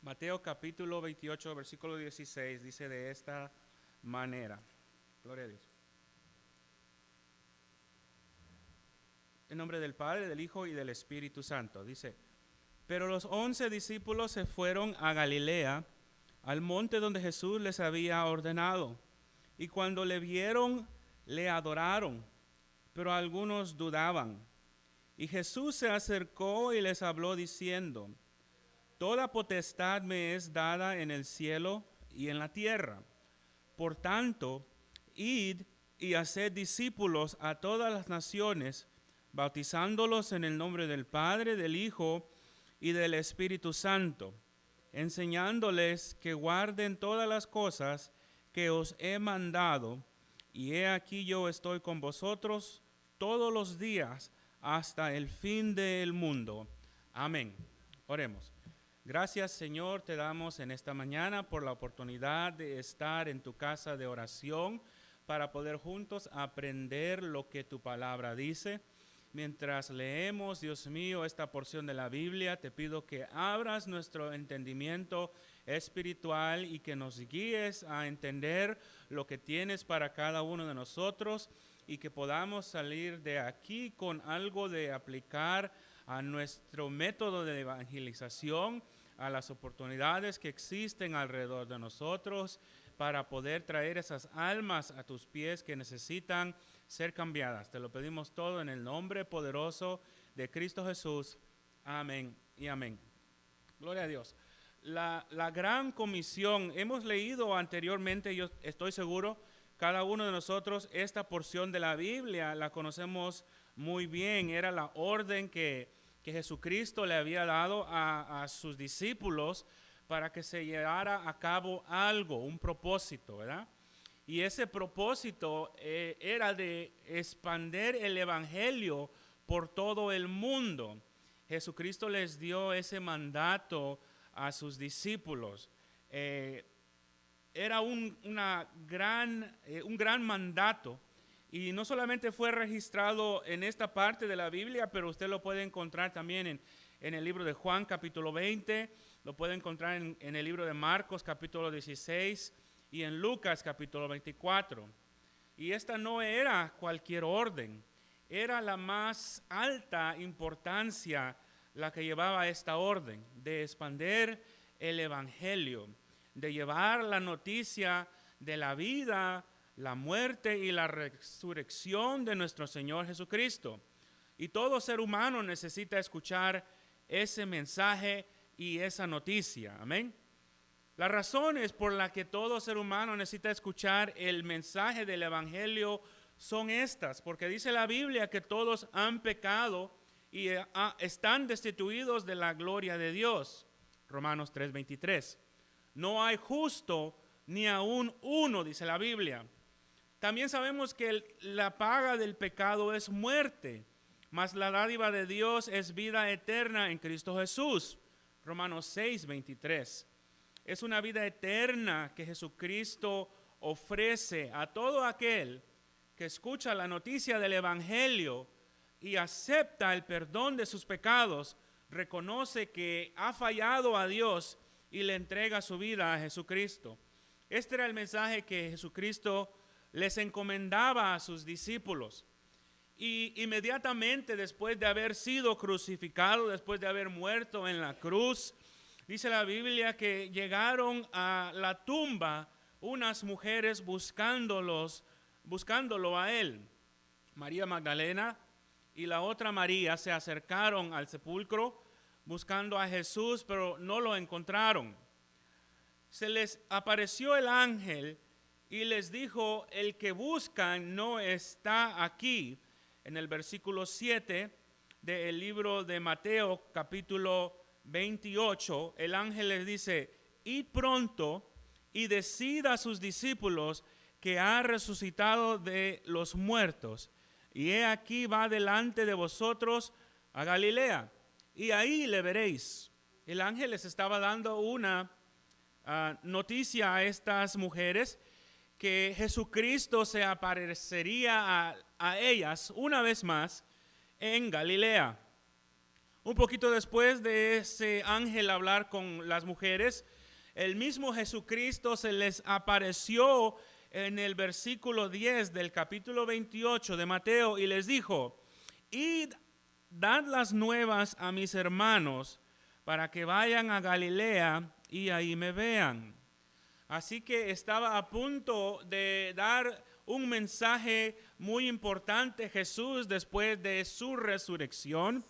Mateo capítulo 28, versículo 16, dice de esta manera. Gloria a Dios. En nombre del Padre, del Hijo y del Espíritu Santo. Dice, pero los 11 discípulos se fueron a Galilea, al monte donde Jesús les había ordenado. Y cuando le vieron, le adoraron, pero algunos dudaban. Y Jesús se acercó y les habló diciendo, toda potestad me es dada en el cielo y en la tierra. Por tanto, id y haced discípulos a todas las naciones, bautizándolos en el nombre del Padre, del Hijo y del Espíritu Santo, enseñándoles que guarden todas las cosas que os he mandado, y he aquí yo estoy con vosotros todos los días hasta el fin del mundo. Amén. Oremos. Gracias, Señor, te damos en esta mañana por la oportunidad de estar en tu casa de oración para poder juntos aprender lo que tu palabra dice. Mientras leemos, Dios mío, esta porción de la Biblia, te pido que abras nuestro entendimiento espiritual y que nos guíes a entender lo que tienes para cada uno de nosotros y que podamos salir de aquí con algo de aplicar a nuestro método de evangelización, a las oportunidades que existen alrededor de nosotros para poder traer esas almas a tus pies que necesitan ser cambiadas. Te lo pedimos todo en el nombre poderoso de Cristo Jesús. Amén y amén. Gloria a Dios. La gran comisión, hemos leído anteriormente, yo estoy seguro, cada uno de nosotros, esta porción de la Biblia la conocemos muy bien. Era la orden que Jesucristo le había dado a sus discípulos para que se llevara a cabo algo, un propósito, ¿verdad? Y ese propósito era de expandir el evangelio por todo el mundo. Jesucristo les dio ese mandato a sus discípulos. Era un gran mandato. Y no solamente fue registrado en esta parte de la Biblia, pero usted lo puede encontrar también en el libro de Juan capítulo 20, lo puede encontrar en el libro de Marcos capítulo 16 y en Lucas capítulo 24. Y esta no era cualquier orden, era la más alta importancia la que llevaba esta orden, de expandir el evangelio, de llevar la noticia de la vida, la muerte y la resurrección de nuestro Señor Jesucristo. Y todo ser humano necesita escuchar ese mensaje y esa noticia. Amén. Las razones por las que todo ser humano necesita escuchar el mensaje del evangelio son estas, porque dice la Biblia que todos han pecado y están destituidos de la gloria de Dios. Romanos 3:23. No hay justo ni aún uno, dice la Biblia. También sabemos que la paga del pecado es muerte, mas la dádiva de Dios es vida eterna en Cristo Jesús. Romanos 6:23. Es una vida eterna que Jesucristo ofrece a todo aquel que escucha la noticia del evangelio y acepta el perdón de sus pecados, reconoce que ha fallado a Dios y le entrega su vida a Jesucristo. Este era el mensaje que Jesucristo les encomendaba a sus discípulos. Y inmediatamente después de haber sido crucificado, después de haber muerto en la cruz, dice la Biblia que llegaron a la tumba unas mujeres buscándolo a él. María Magdalena y la otra María se acercaron al sepulcro buscando a Jesús, pero no lo encontraron. Se les apareció el ángel y les dijo, el que buscan no está aquí. En el versículo 7 del libro de Mateo, capítulo 28, el ángel les dice, id pronto y decid a sus discípulos que ha resucitado de los muertos. Y he aquí va delante de vosotros a Galilea, y ahí le veréis. El ángel les estaba dando una noticia a estas mujeres, que Jesucristo se aparecería a ellas una vez más en Galilea. Un poquito después de ese ángel hablar con las mujeres, el mismo Jesucristo se les apareció en el versículo 10 del capítulo 28 de Mateo y les dijo: id, dad las nuevas a mis hermanos para que vayan a Galilea y ahí me vean. Así que estaba a punto de dar un mensaje muy importante Jesús después de su resurrección.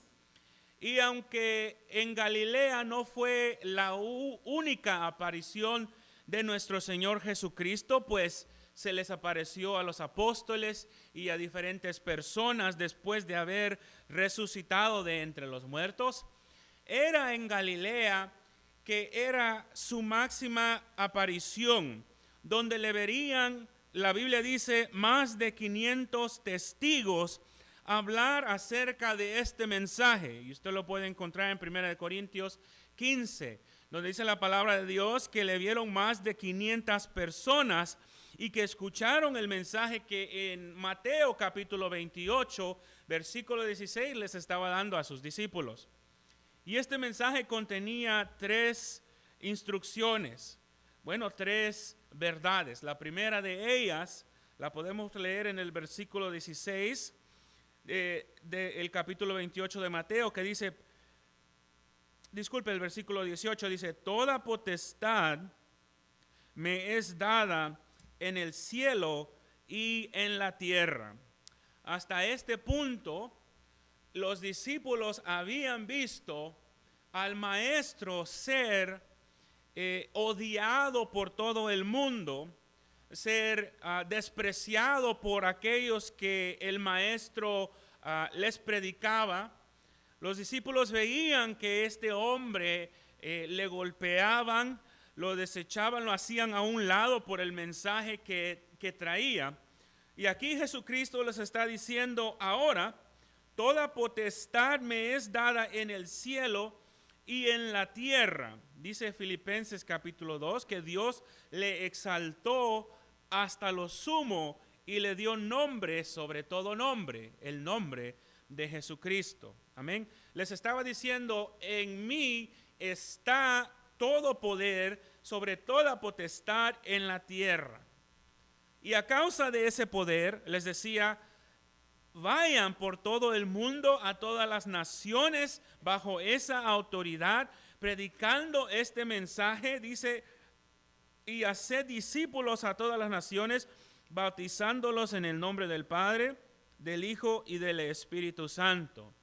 Y aunque en Galilea no fue la única aparición de nuestro Señor Jesucristo, pues se les apareció a los apóstoles y a diferentes personas después de haber resucitado de entre los muertos, era en Galilea que era su máxima aparición, donde le verían, la Biblia dice, más de 500 testigos hablar acerca de este mensaje. Y usted lo puede encontrar en 1 Corintios 15, donde dice la palabra de Dios que le vieron más de 500 personas y que escucharon el mensaje que en Mateo capítulo 28, versículo 16 les estaba dando a sus discípulos. Y este mensaje contenía 3 instrucciones, bueno, 3 verdades. La primera de ellas la podemos leer en el versículo 16 del capítulo 28 de Mateo, que dice, el versículo 18 dice: toda potestad me es dada en el cielo y en la tierra. Hasta este punto, los discípulos habían visto al maestro ser odiado por todo el mundo, ser despreciado por aquellos que el maestro les predicaba. Los discípulos veían que este hombre le golpeaban, lo desechaban, lo hacían a un lado por el mensaje que traía. Y aquí Jesucristo les está diciendo: ahora toda potestad me es dada en el cielo y en la tierra. Dice Filipenses capítulo 2 que Dios le exaltó hasta lo sumo y le dio nombre sobre todo nombre, el nombre de Jesucristo. Amén. Les estaba diciendo: en mí está todo poder sobre toda potestad en la tierra. Y a causa de ese poder, les decía, vayan por todo el mundo a todas las naciones bajo esa autoridad, predicando este mensaje, dice, y haced discípulos a todas las naciones, bautizándolos en el nombre del Padre, del Hijo y del Espíritu Santo.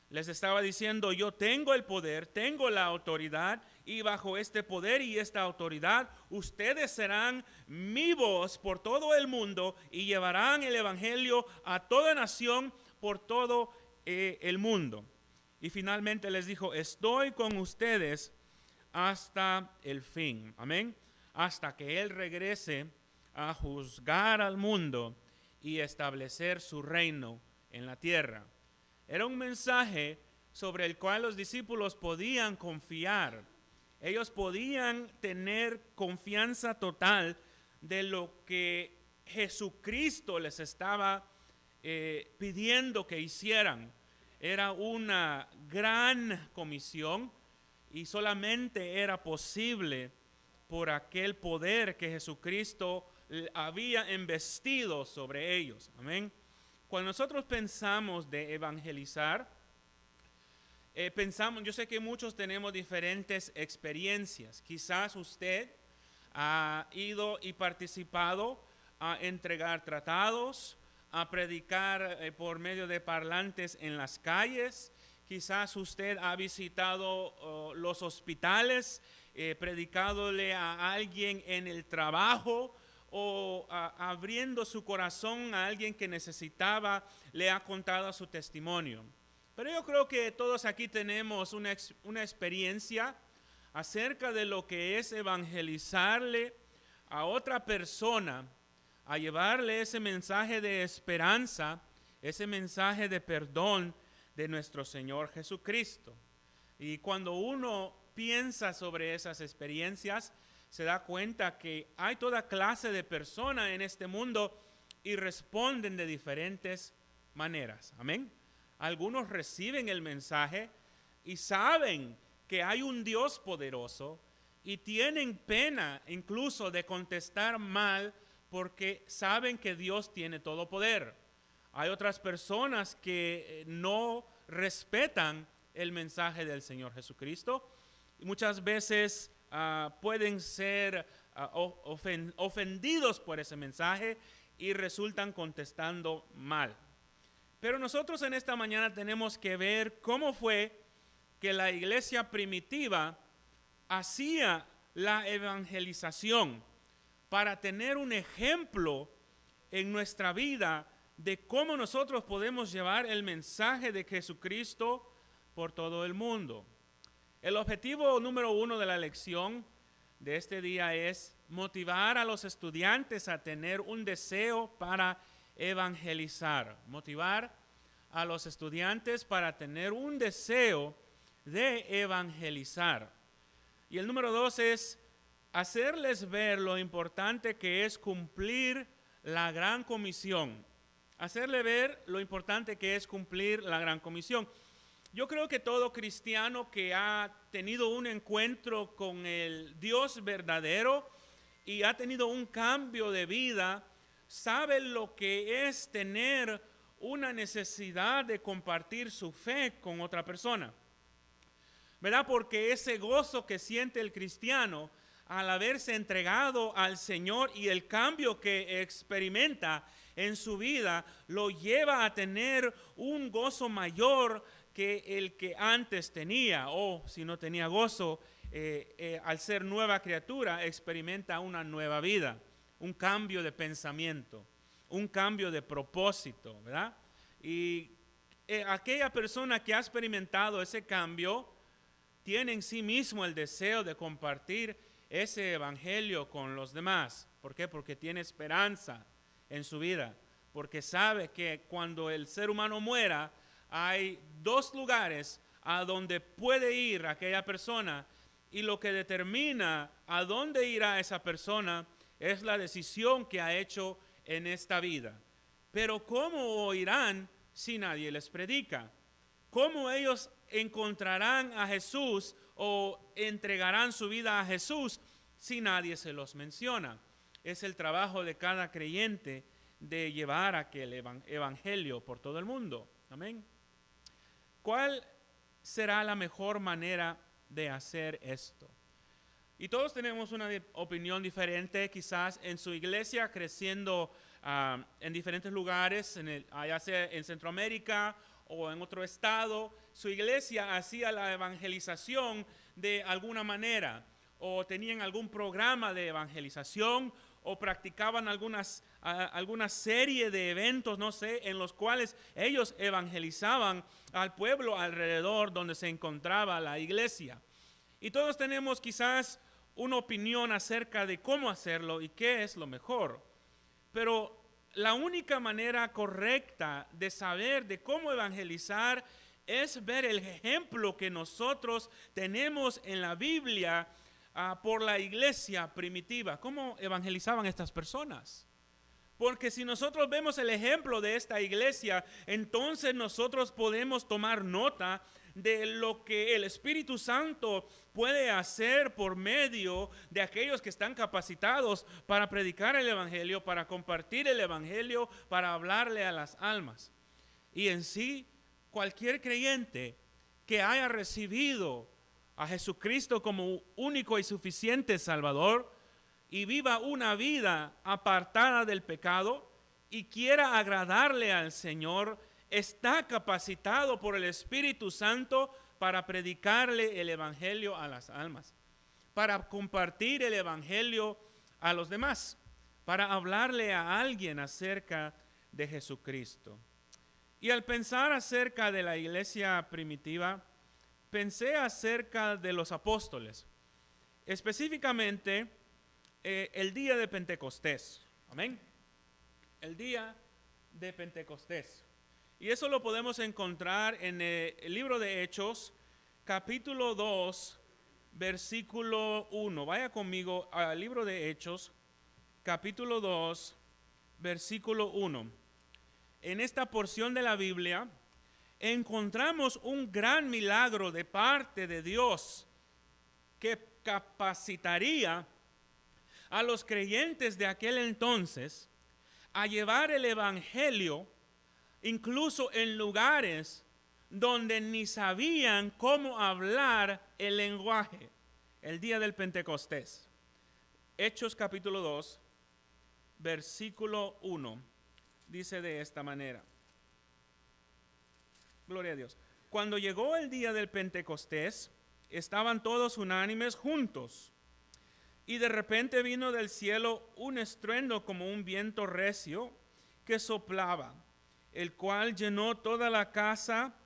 Les estaba diciendo: yo tengo el poder, tengo la autoridad, y bajo este poder y esta autoridad ustedes serán mi voz por todo el mundo y llevarán el evangelio a toda nación por todo el mundo. Y finalmente les dijo: estoy con ustedes hasta el fin. Amén. Hasta que Él regrese a juzgar al mundo y establecer su reino en la tierra. Era un mensaje sobre el cual los discípulos podían confiar. Ellos podían tener confianza total de lo que Jesucristo les estaba pidiendo que hicieran. Era una gran comisión y solamente era posible por aquel poder que Jesucristo había investido sobre ellos. Amén. Cuando nosotros pensamos de evangelizar, yo sé que muchos tenemos diferentes experiencias. Quizás usted ha ido y participado a entregar tratados, a predicar por medio de parlantes en las calles. Quizás usted ha visitado los hospitales, predicándole a alguien en el trabajo, o abriendo su corazón a alguien que necesitaba, le ha contado su testimonio. Pero yo creo que todos aquí tenemos una experiencia acerca de lo que es evangelizarle a otra persona, a llevarle ese mensaje de esperanza, ese mensaje de perdón de nuestro Señor Jesucristo. Y cuando uno piensa sobre esas experiencias, se da cuenta que hay toda clase de personas en este mundo y responden de diferentes maneras. Amén. Algunos reciben el mensaje y saben que hay un Dios poderoso y tienen pena incluso de contestar mal porque saben que Dios tiene todo poder. Hay otras personas que no respetan el mensaje del Señor Jesucristo y muchas veces pueden ser ofendidos por ese mensaje y resultan contestando mal. Pero nosotros en esta mañana tenemos que ver cómo fue que la iglesia primitiva hacía la evangelización para tener un ejemplo en nuestra vida de cómo nosotros podemos llevar el mensaje de Jesucristo por todo el mundo. El objetivo número 1 de la lección de este día es motivar a los estudiantes a tener un deseo para evangelizar. Motivar a los estudiantes para tener un deseo de evangelizar. Y el número 2 es hacerles ver lo importante que es cumplir la gran comisión. Hacerle ver lo importante que es cumplir la gran comisión. Yo creo que todo cristiano que ha tenido un encuentro con el Dios verdadero y ha tenido un cambio de vida, sabe lo que es tener una necesidad de compartir su fe con otra persona. ¿Verdad? Porque ese gozo que siente el cristiano al haberse entregado al Señor y el cambio que experimenta en su vida lo lleva a tener un gozo mayor que el que antes tenía, o si no tenía gozo, al ser nueva criatura experimenta una nueva vida, un cambio de pensamiento, un cambio de propósito, ¿verdad? Y aquella persona que ha experimentado ese cambio tiene en sí mismo el deseo de compartir ese evangelio con los demás. ¿Por qué? Porque tiene esperanza en su vida, porque sabe que cuando el ser humano muera, hay dos lugares a donde puede ir aquella persona y lo que determina a dónde irá esa persona es la decisión que ha hecho en esta vida. Pero ¿cómo oirán si nadie les predica? ¿Cómo ellos encontrarán a Jesús o entregarán su vida a Jesús si nadie se los menciona? Es el trabajo de cada creyente de llevar aquel evangelio por todo el mundo. Amén. ¿Cuál será la mejor manera de hacer esto? Y todos tenemos una opinión diferente, quizás en su iglesia creciendo en diferentes lugares, ya sea en Centroamérica o en otro estado, su iglesia hacía la evangelización de alguna manera, o tenían algún programa de evangelización, o practicaban alguna serie de eventos, no sé, en los cuales ellos evangelizaban al pueblo alrededor donde se encontraba la iglesia. Y todos tenemos quizás una opinión acerca de cómo hacerlo y qué es lo mejor. Pero la única manera correcta de saber de cómo evangelizar es ver el ejemplo que nosotros tenemos en la Biblia por la iglesia primitiva. ¿Cómo evangelizaban estas personas? Porque si nosotros vemos el ejemplo de esta iglesia, entonces nosotros podemos tomar nota de lo que el Espíritu Santo puede hacer por medio de aquellos que están capacitados para predicar el evangelio, para compartir el evangelio, para hablarle a las almas. Y en sí, cualquier creyente que haya recibido a Jesucristo como único y suficiente Salvador y viva una vida apartada del pecado y quiera agradarle al Señor, está capacitado por el Espíritu Santo para predicarle el evangelio a las almas, para compartir el evangelio a los demás, para hablarle a alguien acerca de Jesucristo. Y al pensar acerca de la iglesia primitiva, pensé acerca de los apóstoles, específicamente el día de Pentecostés. Amén. El día de Pentecostés. Y eso lo podemos encontrar en el libro de Hechos, capítulo 2, versículo 1. Vaya conmigo al libro de Hechos, capítulo 2, versículo 1. En esta porción de la Biblia, encontramos un gran milagro de parte de Dios que capacitaría a los creyentes de aquel entonces a llevar el evangelio incluso en lugares donde ni sabían cómo hablar el lenguaje. El día del Pentecostés. Hechos capítulo 2, versículo 1, dice de esta manera. Gloria a Dios. Cuando llegó el día del Pentecostés, estaban todos unánimes juntos. Y de repente vino del cielo un estruendo como un viento recio que soplaba, el cual llenó toda la casa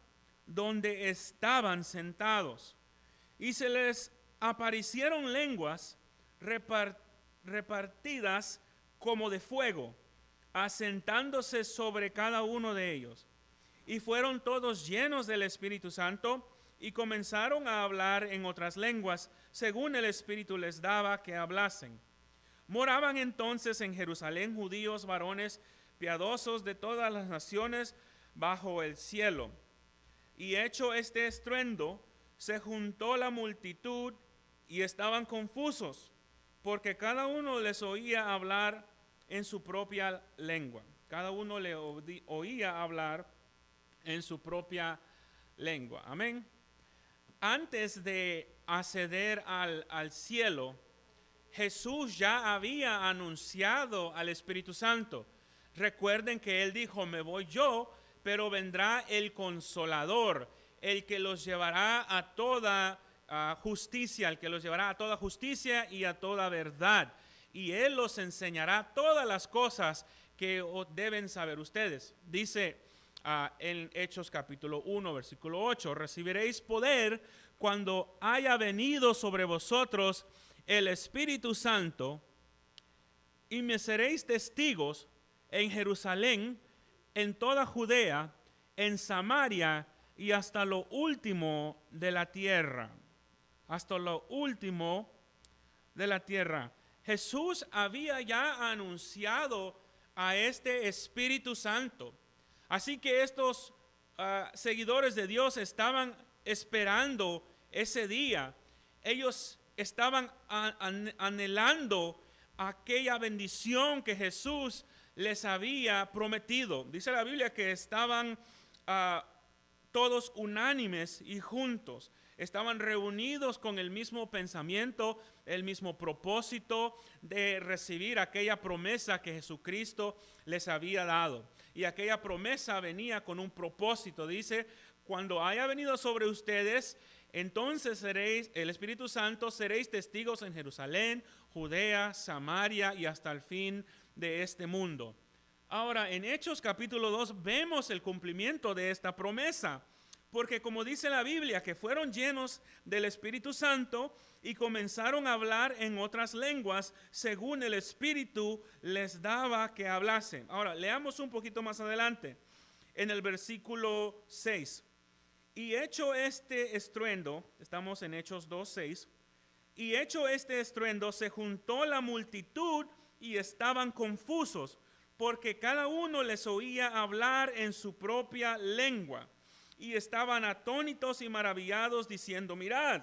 donde estaban sentados. Y se les aparecieron lenguas repartidas como de fuego, asentándose sobre cada uno de ellos. Y fueron todos llenos del Espíritu Santo y comenzaron a hablar en otras lenguas, según el Espíritu les daba que hablasen. Moraban entonces en Jerusalén judíos, varones piadosos de todas las naciones bajo el cielo. Y hecho este estruendo, se juntó la multitud y estaban confusos, porque cada uno les oía hablar en su propia lengua. Cada uno le oía hablar en su propia lengua. Amén. Antes de acceder al cielo, Jesús ya había anunciado al Espíritu Santo. Recuerden que Él dijo, me voy yo, pero vendrá el Consolador, el que los llevará a toda justicia, el que los llevará a toda justicia y a toda verdad. Y Él los enseñará todas las cosas que deben saber ustedes. Dice en Hechos capítulo 1, versículo 8, recibiréis poder cuando haya venido sobre vosotros el Espíritu Santo y me seréis testigos en Jerusalén, en toda Judea, en Samaria y hasta lo último de la tierra. Hasta lo último de la tierra. Jesús había ya anunciado a este Espíritu Santo. Así que estos seguidores de Dios estaban esperando ese día. Ellos estaban anhelando aquella bendición que Jesús les había prometido. Dice la Biblia que estaban todos unánimes y juntos. Estaban reunidos con el mismo pensamiento, el mismo propósito de recibir aquella promesa que Jesucristo les había dado. Y aquella promesa venía con un propósito. Dice, cuando haya venido sobre ustedes, entonces seréis, el Espíritu Santo, seréis testigos en Jerusalén, Judea, Samaria y hasta el fin de este mundo. Ahora, en Hechos capítulo 2 vemos el cumplimiento de esta promesa. Porque como dice la Biblia, que fueron llenos del Espíritu Santo y comenzaron a hablar en otras lenguas según el Espíritu les daba que hablasen. Ahora, leamos un poquito más adelante, en el versículo 6. Y hecho este estruendo, estamos en Hechos 2:6, y hecho este estruendo se juntó la multitud y estaban confusos, porque cada uno les oía hablar en su propia lengua. Y estaban atónitos y maravillados diciendo, mirad,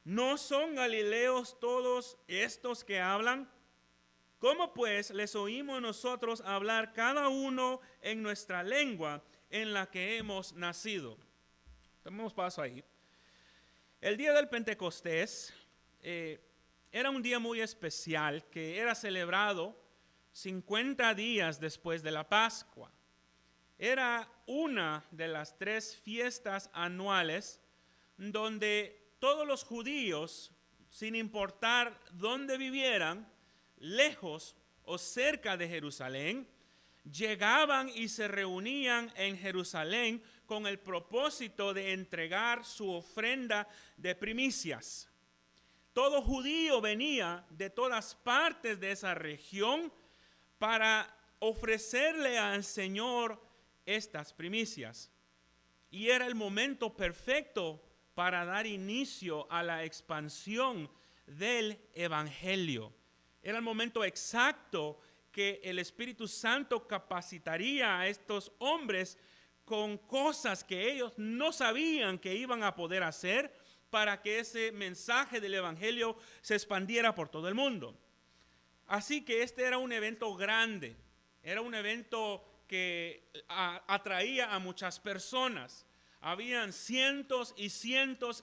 ¿no son galileos todos estos que hablan? ¿Cómo pues les oímos nosotros hablar cada uno en nuestra lengua en la que hemos nacido? Tomemos paso ahí. El día del Pentecostés era un día muy especial que era celebrado 50 días después de la Pascua. Era una de las 3 fiestas anuales donde todos los judíos, sin importar dónde vivieran, lejos o cerca de Jerusalén, llegaban y se reunían en Jerusalén con el propósito de entregar su ofrenda de primicias. Todo judío venía de todas partes de esa región para ofrecerle al Señor estas primicias. Y era el momento perfecto para dar inicio a la expansión del Evangelio. Era el momento exacto que el Espíritu Santo capacitaría a estos hombres con cosas que ellos no sabían que iban a poder hacer para que ese mensaje del evangelio se expandiera por todo el mundo. Así que este era un evento grande, era un evento que atraía a muchas personas. Habían cientos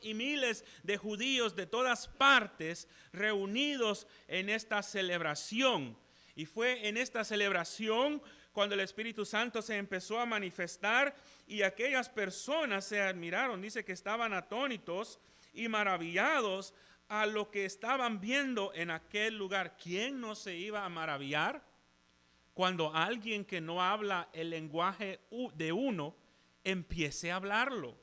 y miles de judíos de todas partes reunidos en esta celebración. Y fue en esta celebración cuando el Espíritu Santo se empezó a manifestar y aquellas personas se admiraron. Dice que estaban atónitos y maravillados a lo que estaban viendo en aquel lugar. ¿Quién no se iba a maravillar cuando alguien que no habla el lenguaje de uno empiece a hablarlo,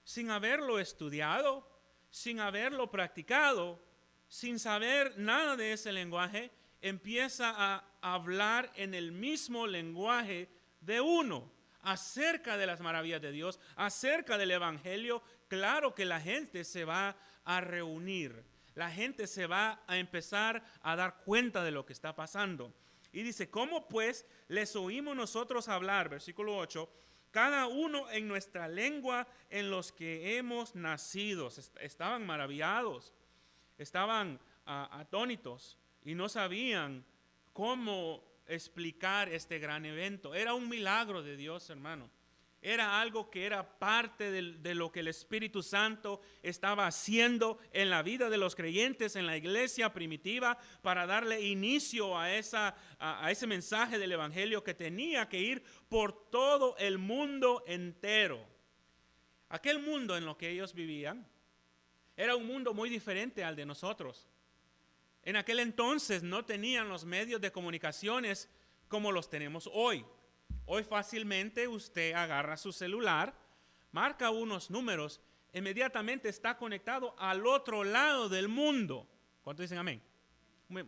sin haberlo estudiado, sin haberlo practicado, sin saber nada de ese lenguaje, empieza a hablar en el mismo lenguaje de uno, acerca de las maravillas de Dios, acerca del evangelio? Claro que la gente se va a reunir, la gente se va a empezar a dar cuenta de lo que está pasando. Y dice, ¿cómo pues les oímos nosotros hablar? Versículo 8. Cada uno en nuestra lengua en los que hemos nacido. Estaban maravillados, estaban atónitos y no sabían cómo explicar este gran evento. Era un milagro de Dios, hermano. Era algo que era parte de lo que el Espíritu Santo estaba haciendo en la vida de los creyentes en la iglesia primitiva para darle inicio a ese mensaje del evangelio que tenía que ir por todo el mundo entero. Aquel mundo en lo que ellos vivían era un mundo muy diferente al de nosotros. En aquel entonces no tenían los medios de comunicaciones como los tenemos hoy. Hoy fácilmente usted agarra su celular, marca unos números, inmediatamente está conectado al otro lado del mundo. ¿Cuántos dicen amén?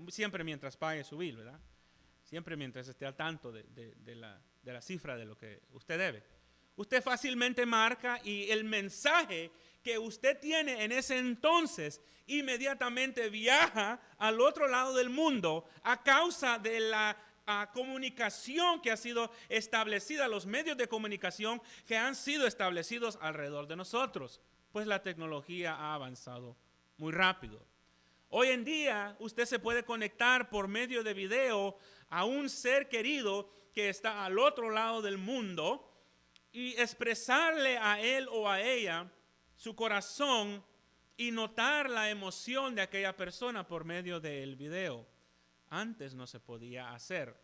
Siempre mientras pague su bill, ¿verdad? Siempre mientras esté al tanto de la cifra de lo que usted debe. Usted fácilmente marca y el mensaje que usted tiene en ese entonces inmediatamente viaja al otro lado del mundo a causa de la comunicación que ha sido establecida, los medios de comunicación que han sido establecidos alrededor de nosotros, pues la tecnología ha avanzado muy rápido. Hoy en día usted se puede conectar por medio de video a un ser querido que está al otro lado del mundo y expresarle a él o a ella su corazón y notar la emoción de aquella persona por medio del video. Antes no se podía hacer.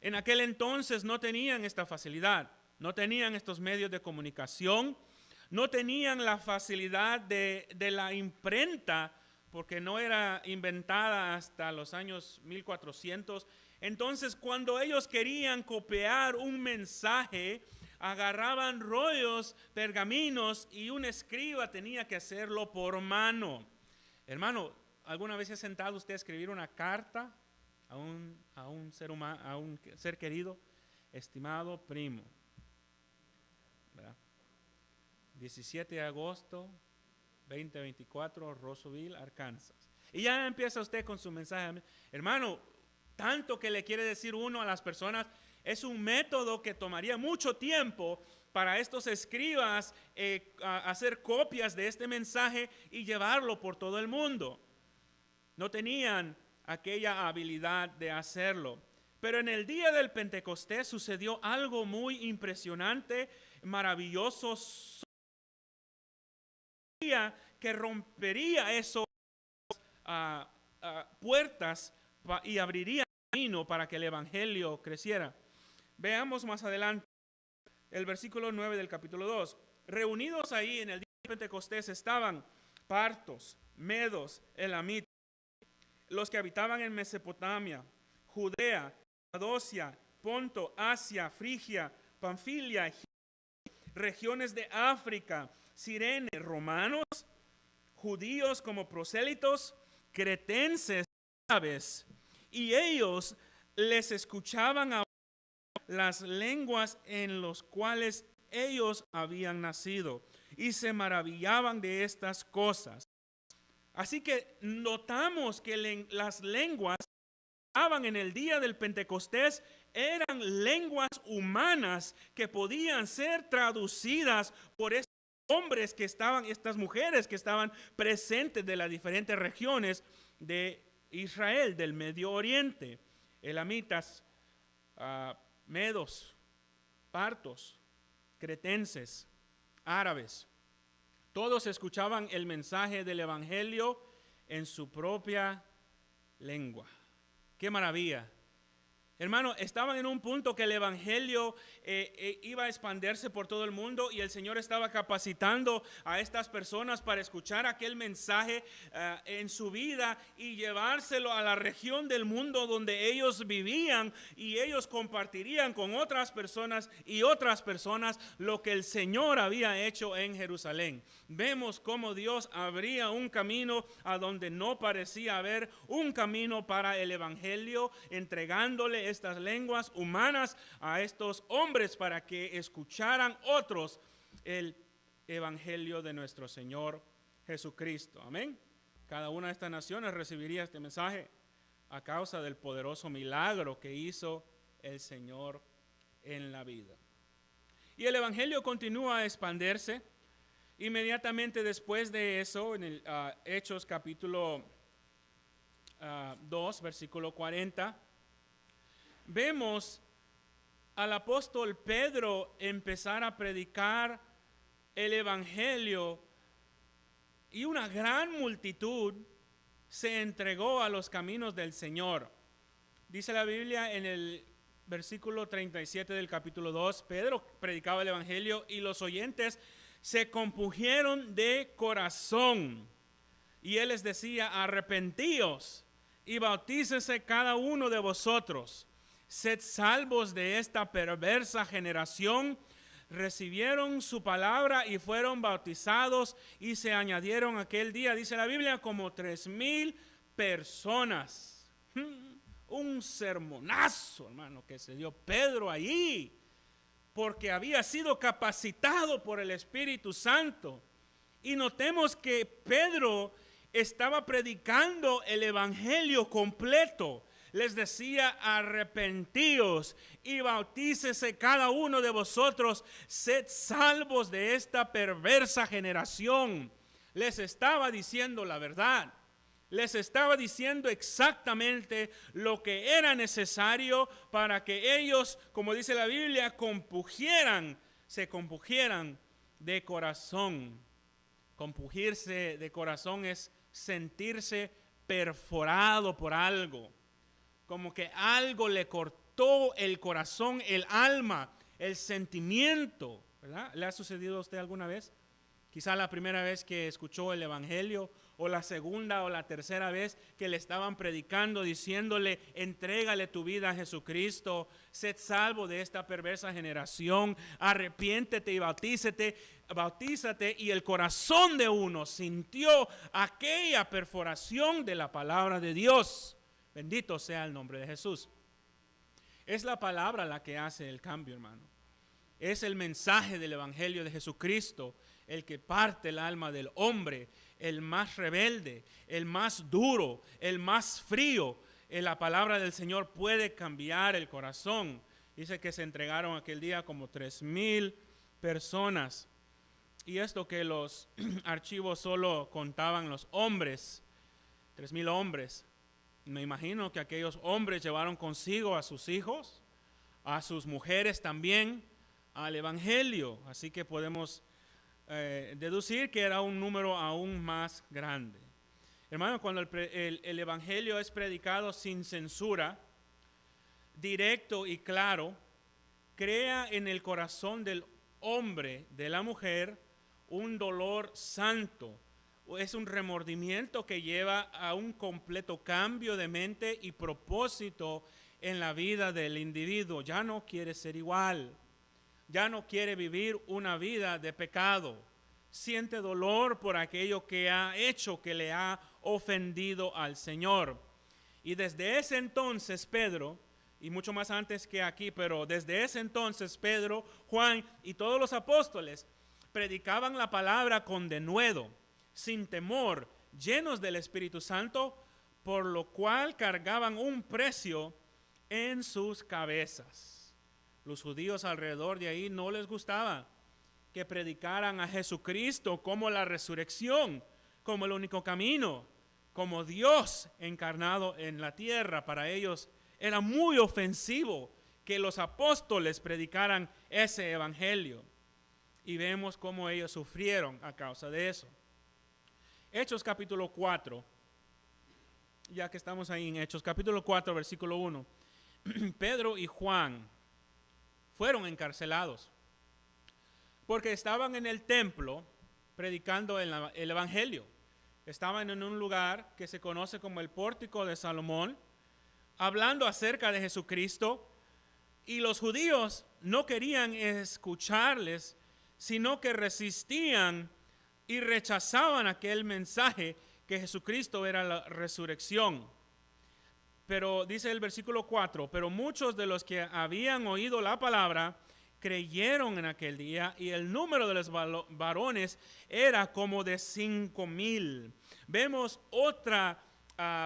En aquel entonces no tenían esta facilidad, no tenían estos medios de comunicación, no tenían la facilidad de la imprenta, porque no era inventada hasta los años 1400. Entonces, cuando ellos querían copiar un mensaje, agarraban rollos, pergaminos, y un escriba tenía que hacerlo por mano. Hermano, ¿alguna vez se ha sentado usted a escribir una carta a un ser humano, a un ser querido? Estimado primo, ¿verdad? 17 de agosto 2024, Roseville, Arkansas. Y ya empieza usted con su mensaje. Hermano, tanto que le quiere decir uno a las personas, es un método que tomaría mucho tiempo para estos escribas hacer copias de este mensaje y llevarlo por todo el mundo. No tenían aquella habilidad de hacerlo. Pero en el día del Pentecostés sucedió algo muy impresionante, maravilloso, que rompería esas puertas y abriría camino para que el evangelio creciera. Veamos más adelante el versículo 9 del capítulo 2. Reunidos ahí en el día de Pentecostés estaban partos, medos, elamitas, los que habitaban en Mesopotamia, Judea, Capadocia, Ponto, Asia, Frigia, Panfilia, regiones de África, Cirene, romanos, judíos como prosélitos, cretenses, árabes, y ellos les escuchaban hablar las lenguas en las cuales ellos habían nacido y se maravillaban de estas cosas. Así que notamos que las lenguas en el día del Pentecostés eran lenguas humanas que podían ser traducidas por estos hombres que estaban, estas mujeres que estaban presentes de las diferentes regiones de Israel, del Medio Oriente, elamitas, medos, partos, cretenses, árabes. Todos escuchaban el mensaje del evangelio en su propia lengua. ¡Qué maravilla! Hermano, estaban en un punto que el evangelio iba a expandirse por todo el mundo y el Señor estaba capacitando a estas personas para escuchar aquel mensaje en su vida y llevárselo a la región del mundo donde ellos vivían, y ellos compartirían con otras personas y otras personas lo que el Señor había hecho en Jerusalén. Vemos cómo Dios abría un camino a donde no parecía haber un camino para el evangelio, entregándole estas lenguas humanas a estos hombres para que escucharan otros el evangelio de nuestro Señor Jesucristo. Amén. Cada una de estas naciones recibiría este mensaje a causa del poderoso milagro que hizo el Señor en la vida. Y el evangelio continúa a expandirse. Inmediatamente después de eso, en el Hechos capítulo 2, versículo 40, vemos al apóstol Pedro empezar a predicar el evangelio, y una gran multitud se entregó a los caminos del Señor. Dice la Biblia en el versículo 37 del capítulo 2, Pedro predicaba el evangelio y los oyentes se compungieron de corazón, y él les decía: arrepentíos y bautícese cada uno de vosotros, sed salvos de esta perversa generación. Recibieron su palabra y fueron bautizados, y se añadieron aquel día, dice la Biblia, como 3,000 personas. Un sermonazo, hermano, que se dio Pedro allí, porque había sido capacitado por el Espíritu Santo. Y notemos que Pedro estaba predicando el evangelio completo. Les decía: arrepentíos y bautícese cada uno de vosotros, sed salvos de esta perversa generación. Les estaba diciendo la verdad. Les estaba diciendo exactamente lo que era necesario para que ellos, como dice la Biblia, se compungieran de corazón. Compungirse de corazón es sentirse perforado por algo, como que algo le cortó el corazón, el alma, el sentimiento, ¿verdad? ¿Le ha sucedido a usted alguna vez? Quizá la primera vez que escuchó el evangelio, o la segunda o la tercera vez que le estaban predicando, diciéndole: entrégale tu vida a Jesucristo, sed salvo de esta perversa generación, arrepiéntete y bautízate, y el corazón de uno sintió aquella perforación de la palabra de Dios. Bendito sea el nombre de Jesús. Es la palabra la que hace el cambio, hermano. Es el mensaje del evangelio de Jesucristo el que parte el alma del hombre, el más rebelde, el más duro, el más frío. En la palabra del Señor puede cambiar el corazón. Dice que se entregaron aquel día como 3,000 personas. Y esto que los archivos solo contaban los hombres, 3,000 hombres. Me imagino que aquellos hombres llevaron consigo a sus hijos, a sus mujeres también, al evangelio. Así que podemos deducir que era un número aún más grande. Hermano, cuando el evangelio es predicado sin censura, directo y claro, crea en el corazón del hombre, de la mujer, un dolor santo. Es un remordimiento que lleva a un completo cambio de mente y propósito en la vida del individuo. Ya no quiere ser igual. Ya no quiere vivir una vida de pecado. Siente dolor por aquello que ha hecho, que le ha ofendido al Señor. Y desde ese entonces Pedro, y mucho más antes que aquí, pero desde ese entonces Pedro, Juan y todos los apóstoles predicaban la palabra con denuedo, sin temor, llenos del Espíritu Santo, por lo cual cargaban un precio en sus cabezas. Los judíos alrededor de ahí no les gustaba que predicaran a Jesucristo como la resurrección, como el único camino, como Dios encarnado en la tierra. Para ellos era muy ofensivo que los apóstoles predicaran ese evangelio. Y vemos cómo ellos sufrieron a causa de eso. Hechos capítulo 4, ya que estamos ahí en Hechos capítulo 4, versículo 1. Pedro y Juan fueron encarcelados porque estaban en el templo predicando el evangelio. Estaban en un lugar que se conoce como el Pórtico de Salomón, hablando acerca de Jesucristo, y los judíos no querían escucharles, sino que resistían y rechazaban aquel mensaje que Jesucristo era la resurrección. Pero dice el versículo 4, pero muchos de los que habían oído la palabra creyeron en aquel día, y el número de los varones era como de 5,000. Vemos otra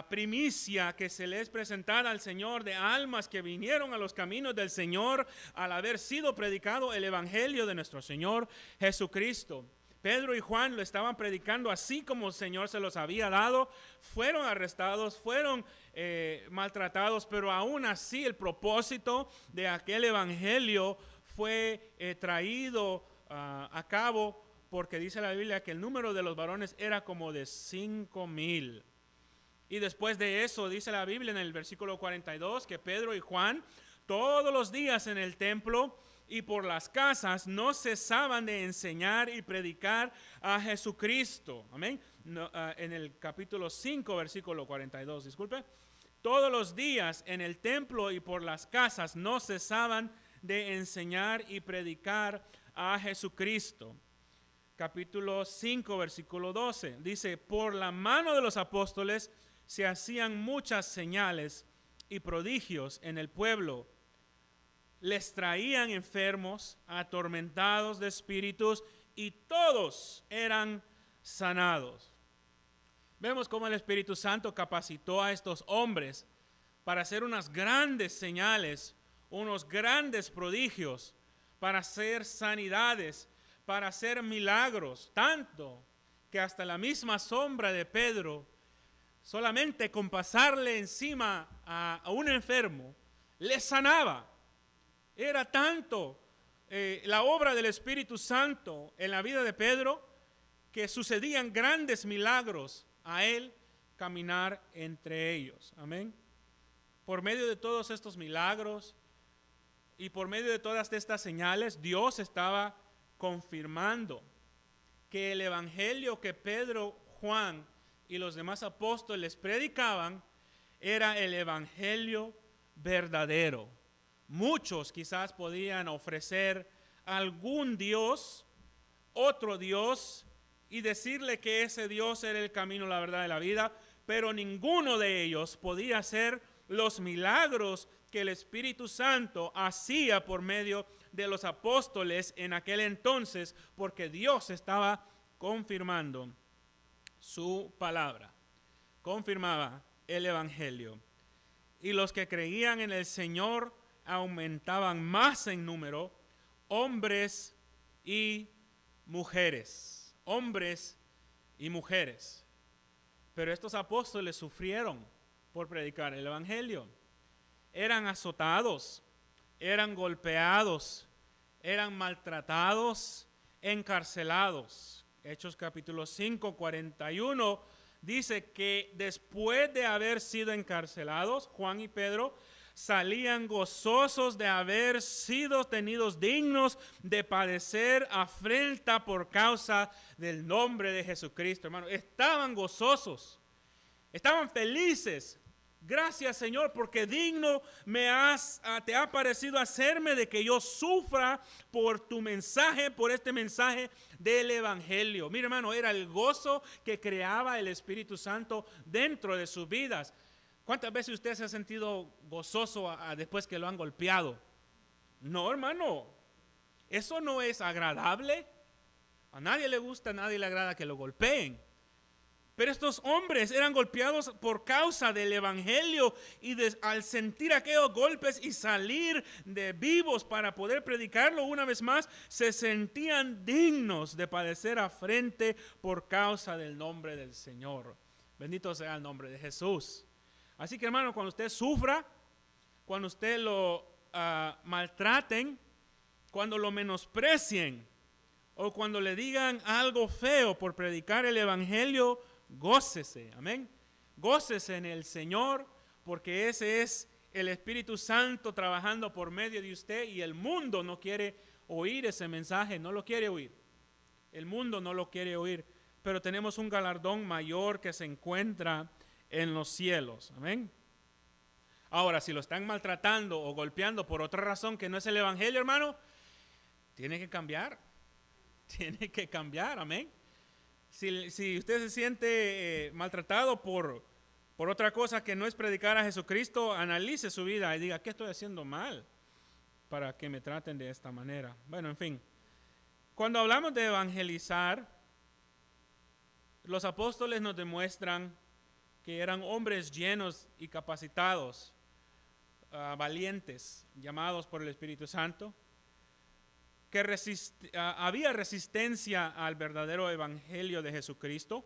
primicia que se les presentada al Señor, de almas que vinieron a los caminos del Señor al haber sido predicado el evangelio de nuestro Señor Jesucristo. Pedro y Juan lo estaban predicando así como el Señor se los había dado. Fueron arrestados, fueron maltratados, pero aún así el propósito de aquel evangelio fue traído a cabo, porque dice la Biblia que el número de los varones era como de 5,000. Y después de eso dice la Biblia en el versículo 42 que Pedro y Juan todos los días en el templo y por las casas no cesaban de enseñar y predicar a Jesucristo. Amén. En el capítulo 5, versículo 42, disculpe. Todos los días en el templo y por las casas no cesaban de enseñar y predicar a Jesucristo. Capítulo 5, versículo 12. Dice, por la mano de los apóstoles se hacían muchas señales y prodigios en el pueblo. Les traían enfermos, atormentados de espíritus, y todos eran sanados. Vemos cómo el Espíritu Santo capacitó a estos hombres para hacer unas grandes señales, unos grandes prodigios, para hacer sanidades, para hacer milagros, tanto que hasta la misma sombra de Pedro, solamente con pasarle encima a un enfermo, le sanaba. Era tanto la obra del Espíritu Santo en la vida de Pedro, que sucedían grandes milagros a él caminar entre ellos. Amén. Por medio de todos estos milagros y por medio de todas estas señales, Dios estaba confirmando que el evangelio que Pedro, Juan y los demás apóstoles predicaban era el evangelio verdadero. Muchos quizás podían ofrecer algún Dios, otro Dios, y decirle que ese Dios era el camino, la verdad y la vida, pero ninguno de ellos podía hacer los milagros que el Espíritu Santo hacía por medio de los apóstoles en aquel entonces, porque Dios estaba confirmando su palabra, confirmaba el evangelio. Y los que creían en el Señor aumentaban más en número, hombres y mujeres, hombres y mujeres. Pero estos apóstoles sufrieron por predicar el evangelio. Eran azotados, eran golpeados, eran maltratados, encarcelados. Hechos capítulo 5, 41 dice que después de haber sido encarcelados, Juan y Pedro salían gozosos de haber sido tenidos dignos de padecer afrenta por causa del nombre de Jesucristo. Hermano, estaban gozosos, estaban felices. Gracias, Señor, porque digno te ha parecido hacerme de que yo sufra por tu mensaje, por este mensaje del evangelio. Mira, hermano, era el gozo que creaba el Espíritu Santo dentro de sus vidas. ¿Cuántas veces usted se ha sentido gozoso después que lo han golpeado? No, hermano, eso no es agradable. A nadie le gusta, a nadie le agrada que lo golpeen. Pero estos hombres eran golpeados por causa del evangelio y al sentir aquellos golpes y salir de vivos para poder predicarlo una vez más, se sentían dignos de padecer afrente por causa del nombre del Señor. Bendito sea el nombre de Jesús. Así que, hermano, cuando usted sufra, cuando usted lo maltraten, cuando lo menosprecien o cuando le digan algo feo por predicar el evangelio, gócese, amén. Gócese en el Señor, porque ese es el Espíritu Santo trabajando por medio de usted, y el mundo no quiere oír ese mensaje, no lo quiere oír. El mundo no lo quiere oír, pero tenemos un galardón mayor que se encuentra en los cielos, amén. Ahora, si lo están maltratando o golpeando por otra razón que no es el evangelio, hermano, tiene que cambiar. Tiene que cambiar, amén. Si usted se siente maltratado por otra cosa que no es predicar a Jesucristo, analice su vida y diga, ¿qué estoy haciendo mal para que me traten de esta manera? Bueno, en fin. Cuando hablamos de evangelizar, los apóstoles nos demuestran que eran hombres llenos y capacitados, valientes, llamados por el Espíritu Santo, que había resistencia al verdadero evangelio de Jesucristo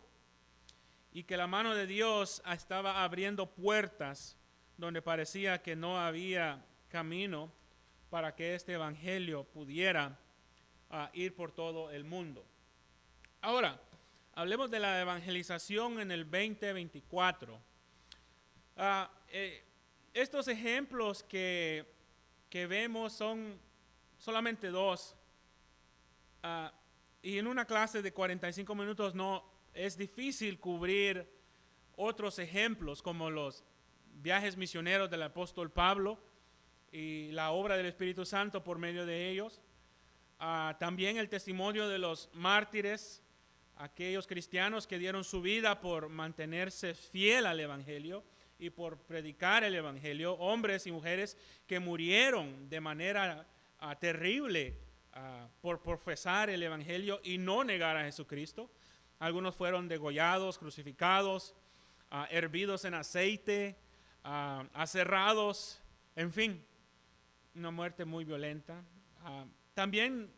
y que la mano de Dios estaba abriendo puertas donde parecía que no había camino para que este evangelio pudiera ir por todo el mundo. Ahora, hablemos de la evangelización en el 2024. Estos ejemplos que vemos son solamente dos. Y en una clase de 45 minutos no es difícil cubrir otros ejemplos como los viajes misioneros del apóstol Pablo y la obra del Espíritu Santo por medio de ellos. También el testimonio de los mártires, aquellos cristianos que dieron su vida por mantenerse fiel al evangelio y por predicar el evangelio, hombres y mujeres que murieron de manera terrible por profesar el evangelio y no negar a Jesucristo. Algunos fueron degollados, crucificados, hervidos en aceite, aserrados, en fin, una muerte muy violenta. También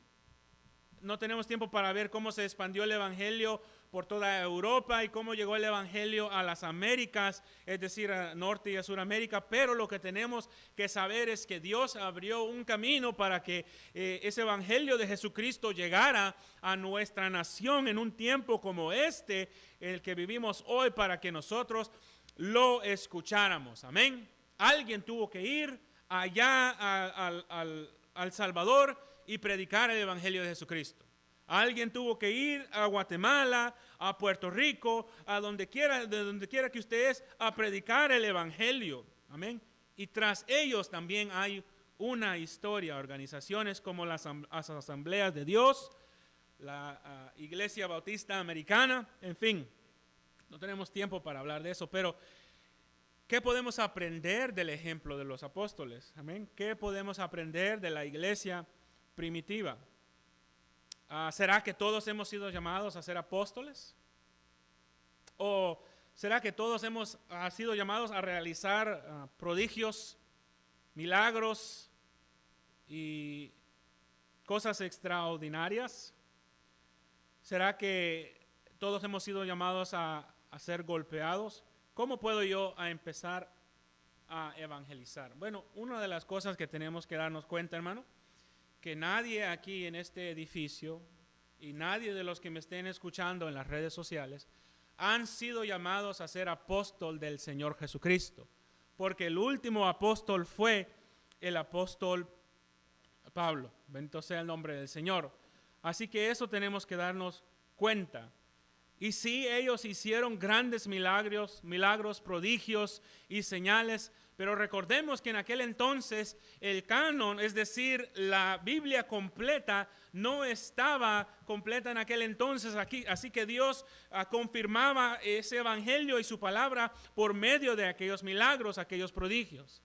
no tenemos tiempo para ver cómo se expandió el evangelio por toda Europa y cómo llegó el evangelio a las Américas, es decir, a Norte y a Suramérica, pero lo que tenemos que saber es que Dios abrió un camino para que ese evangelio de Jesucristo llegara a nuestra nación en un tiempo como este, el que vivimos hoy, para que nosotros lo escucháramos, amén. Alguien tuvo que ir allá al Salvador y predicar el evangelio de Jesucristo. Alguien tuvo que ir a Guatemala, a Puerto Rico, de donde quiera que usted es, a predicar el evangelio. Amén. Y tras ellos también hay una historia, organizaciones como las Asambleas de Dios, la Iglesia Bautista Americana, en fin. No tenemos tiempo para hablar de eso, pero ¿qué podemos aprender del ejemplo de los apóstoles? Amén. ¿Qué podemos aprender de la iglesia primitiva? ¿Será que todos hemos sido llamados a ser apóstoles? ¿O será que todos hemos sido llamados a realizar prodigios, milagros y cosas extraordinarias? ¿Será que todos hemos sido llamados a ser golpeados? ¿Cómo puedo yo empezar a evangelizar? Bueno, una de las cosas que tenemos que darnos cuenta, hermano, que nadie aquí en este edificio y nadie de los que me estén escuchando en las redes sociales han sido llamados a ser apóstol del Señor Jesucristo, porque el último apóstol fue el apóstol Pablo, bendito sea el nombre del Señor. Así que eso tenemos que darnos cuenta. Y sí, ellos hicieron grandes milagros, prodigios y señales, pero recordemos que en aquel entonces el canon, es decir, la Biblia completa, no estaba completa en aquel entonces aquí. Así que Dios confirmaba ese evangelio y su palabra por medio de aquellos milagros, aquellos prodigios.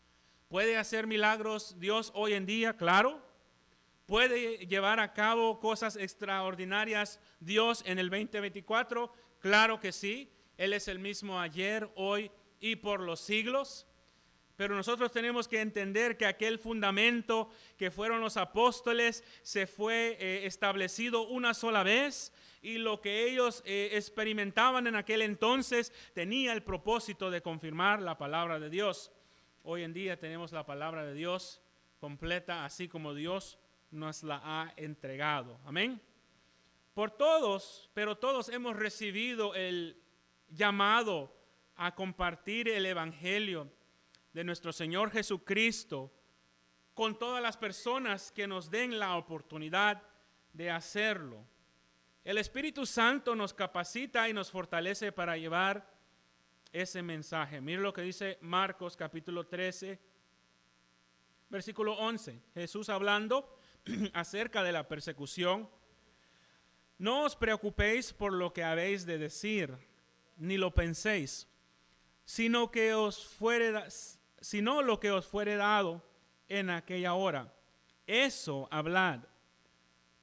¿Puede hacer milagros Dios hoy en día? Claro. ¿Puede llevar a cabo cosas extraordinarias Dios en el 2024? Claro que sí. Él es el mismo ayer, hoy y por los siglos. Pero nosotros tenemos que entender que aquel fundamento que fueron los apóstoles se fue establecido una sola vez, y lo que ellos experimentaban en aquel entonces tenía el propósito de confirmar la palabra de Dios. Hoy en día tenemos la palabra de Dios completa, así como Dios nos la ha entregado. Amén. Por todos, pero todos hemos recibido el llamado a compartir el evangelio de nuestro Señor Jesucristo con todas las personas que nos den la oportunidad de hacerlo. El Espíritu Santo nos capacita y nos fortalece para llevar ese mensaje. Mire lo que dice Marcos capítulo 13, versículo 11. Jesús hablando acerca de la persecución. No os preocupéis por lo que habéis de decir, ni lo penséis, sino lo que os fuere dado en aquella hora. Eso hablad,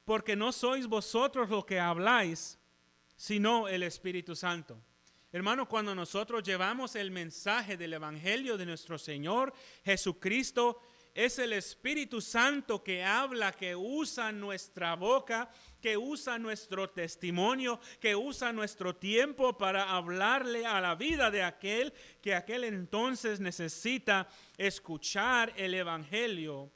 porque no sois vosotros los que habláis, sino el Espíritu Santo. Hermano, cuando nosotros llevamos el mensaje del evangelio de nuestro Señor Jesucristo, es el Espíritu Santo que habla, que usa nuestra boca, que usa nuestro testimonio, que usa nuestro tiempo para hablarle a la vida de aquel que aquel entonces necesita escuchar el evangelio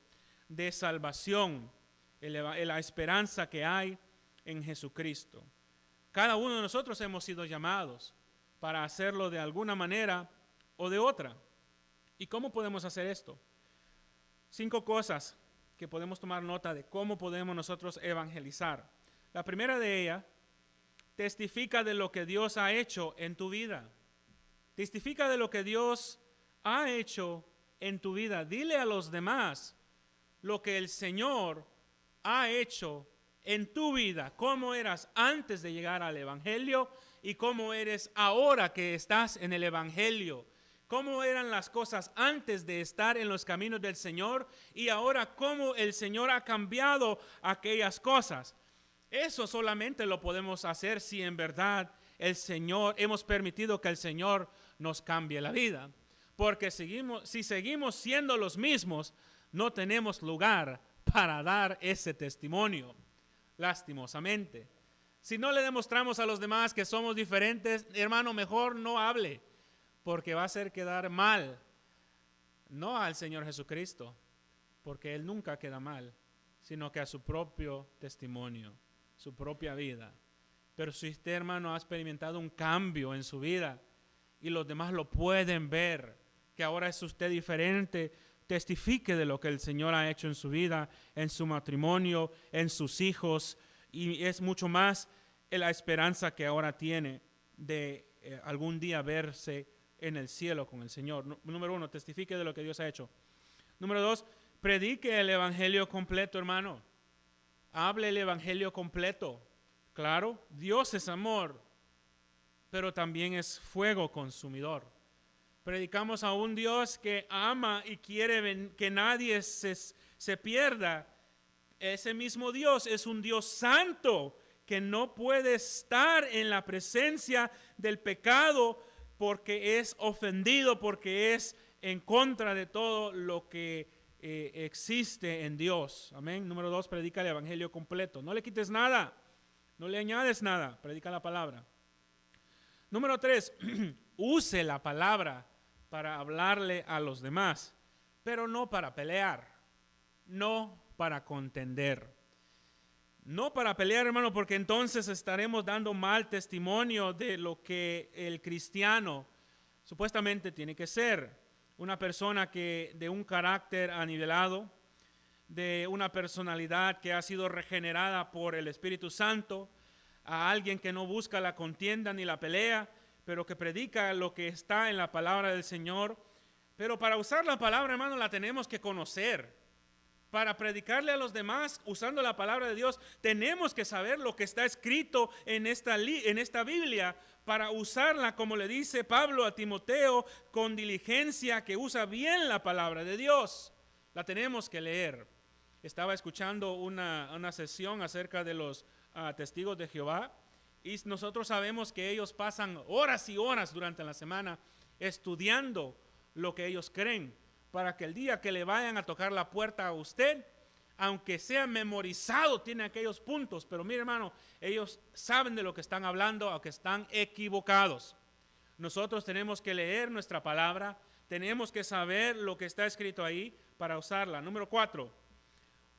de salvación, la esperanza que hay en Jesucristo. Cada uno de nosotros hemos sido llamados para hacerlo de alguna manera o de otra. ¿Y cómo podemos hacer esto? 5 cosas que podemos tomar nota de cómo podemos nosotros evangelizar. La primera de ellas, testifica de lo que Dios ha hecho en tu vida. Testifica de lo que Dios ha hecho en tu vida. Dile a los demás lo que el Señor ha hecho en tu vida, cómo eras antes de llegar al evangelio y cómo eres ahora que estás en el evangelio. Cómo eran las cosas antes de estar en los caminos del Señor y ahora cómo el Señor ha cambiado aquellas cosas. Eso solamente lo podemos hacer si en verdad hemos permitido que el Señor nos cambie la vida. Porque si seguimos siendo los mismos, no tenemos lugar para dar ese testimonio, lastimosamente. Si no le demostramos a los demás que somos diferentes, hermano, mejor no hable, porque va a hacer quedar mal, no al Señor Jesucristo, porque Él nunca queda mal, sino que a su propio testimonio, su propia vida. Pero si usted, hermano, ha experimentado un cambio en su vida y los demás lo pueden ver, que ahora es usted diferente, testifique de lo que el Señor ha hecho en su vida, en su matrimonio, en sus hijos, y es mucho más la esperanza que ahora tiene de algún día verse en el cielo con el Señor. Número 1, testifique de lo que Dios ha hecho. Número 2, predique el evangelio completo, hermano. Hable el evangelio completo. Claro, Dios es amor, pero también es fuego consumidor. Predicamos a un Dios que ama y quiere que nadie se pierda. Ese mismo Dios es un Dios santo que no puede estar en la presencia del pecado porque es ofendido, porque es en contra de todo lo que existe en Dios. Amén. Número 2, predica el evangelio completo. No le quites nada, no le añades nada, predica la palabra. Número 3, use la palabra para hablarle a los demás, pero no para pelear, no para contender. No para pelear, hermano, porque entonces estaremos dando mal testimonio de lo que el cristiano supuestamente tiene que ser. Una persona de un carácter anivelado, de una personalidad que ha sido regenerada por el Espíritu Santo, a alguien que no busca la contienda ni la pelea, pero que predica lo que está en la palabra del Señor. Pero para usar la palabra, hermano, la tenemos que conocer. Para predicarle a los demás usando la palabra de Dios, tenemos que saber lo que está escrito en esta Biblia para usarla, como le dice Pablo a Timoteo, con diligencia, que usa bien la palabra de Dios. La tenemos que leer. Estaba escuchando una sesión acerca de los testigos de Jehová Y nosotros sabemos que ellos pasan horas y horas durante la semana estudiando lo que ellos creen, para que el día que le vayan a tocar la puerta a usted, aunque sea memorizado, tiene aquellos puntos. Pero mire, hermano, ellos saben de lo que están hablando, aunque están equivocados. Nosotros tenemos que leer nuestra palabra, tenemos que saber lo que está escrito ahí para usarla. Número 4,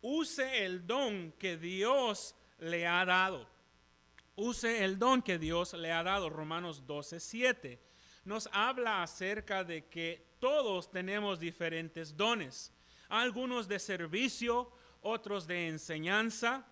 use el don que Dios le ha dado. Use el don que Dios le ha dado. Romanos 12:7 nos habla acerca de que todos tenemos diferentes dones. Algunos de servicio, otros de enseñanza,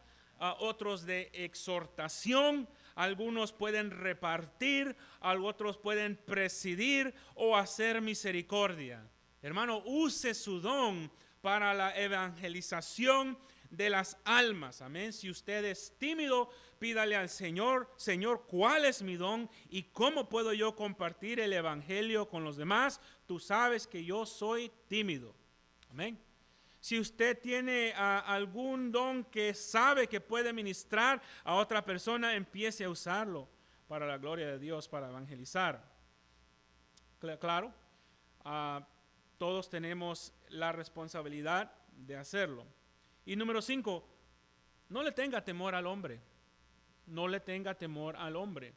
otros de exhortación. Algunos pueden repartir, otros pueden presidir o hacer misericordia. Hermano, use su don para la evangelización de las almas. Amén. Si usted es tímido, pídale al Señor: Señor, ¿cuál es mi don y cómo puedo yo compartir el evangelio con los demás? Tú sabes que yo soy tímido. Amén. Si usted tiene algún don que sabe que puede ministrar a otra persona, empiece a usarlo para la gloria de Dios, para evangelizar. Claro, todos tenemos la responsabilidad de hacerlo. Y número 5, no le tenga temor al hombre. No le tenga temor al hombre.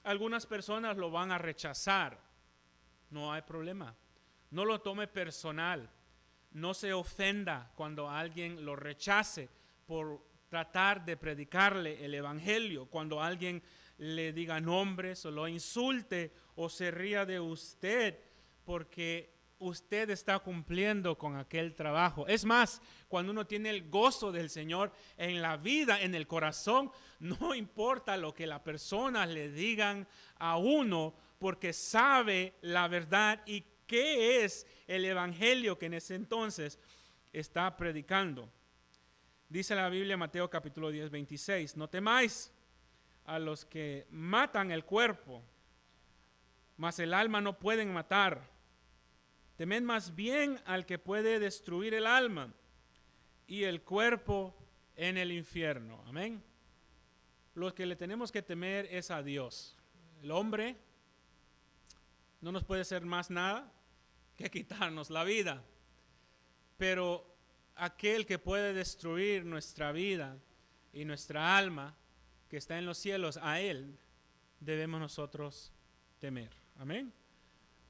Algunas personas lo van a rechazar. No hay problema. No lo tome personal. No se ofenda cuando alguien lo rechace por tratar de predicarle el evangelio. Cuando alguien le diga nombres o lo insulte o se ría de usted porque usted está cumpliendo con aquel trabajo. Es más, cuando uno tiene el gozo del Señor en la vida, en el corazón, no importa lo que las personas le digan a uno, porque sabe la verdad y qué es el evangelio que en ese entonces está predicando. Dice la Biblia, Mateo capítulo 10:26, no temáis a los que matan el cuerpo, mas el alma no pueden matar. Temed más bien al que puede destruir el alma y el cuerpo en el infierno. Amén. Lo que le tenemos que temer es a Dios. El hombre no nos puede hacer más nada que quitarnos la vida. Pero aquel que puede destruir nuestra vida y nuestra alma, que está en los cielos, a él debemos nosotros temer. Amén.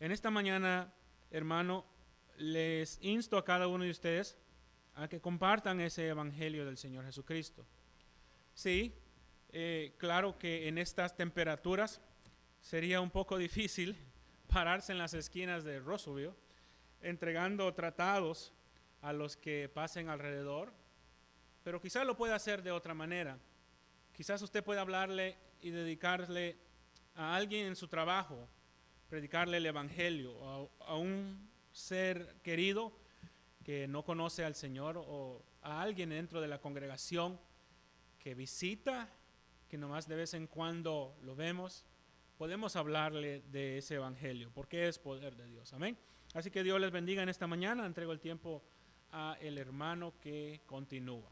En esta mañana, hermano, les insto a cada uno de ustedes a que compartan ese evangelio del Señor Jesucristo. Sí, claro que en estas temperaturas sería un poco difícil pararse en las esquinas de Rossville entregando tratados a los que pasen alrededor, pero quizás lo pueda hacer de otra manera. Quizás usted pueda hablarle y dedicarle a alguien en su trabajo, predicarle el evangelio, a un ser querido que no conoce al Señor, o a alguien dentro de la congregación que visita, que nomás de vez en cuando lo vemos. Podemos hablarle de ese evangelio, porque es poder de Dios. Amén. Así que Dios les bendiga en esta mañana. Entrego el tiempo a el hermano que continúa.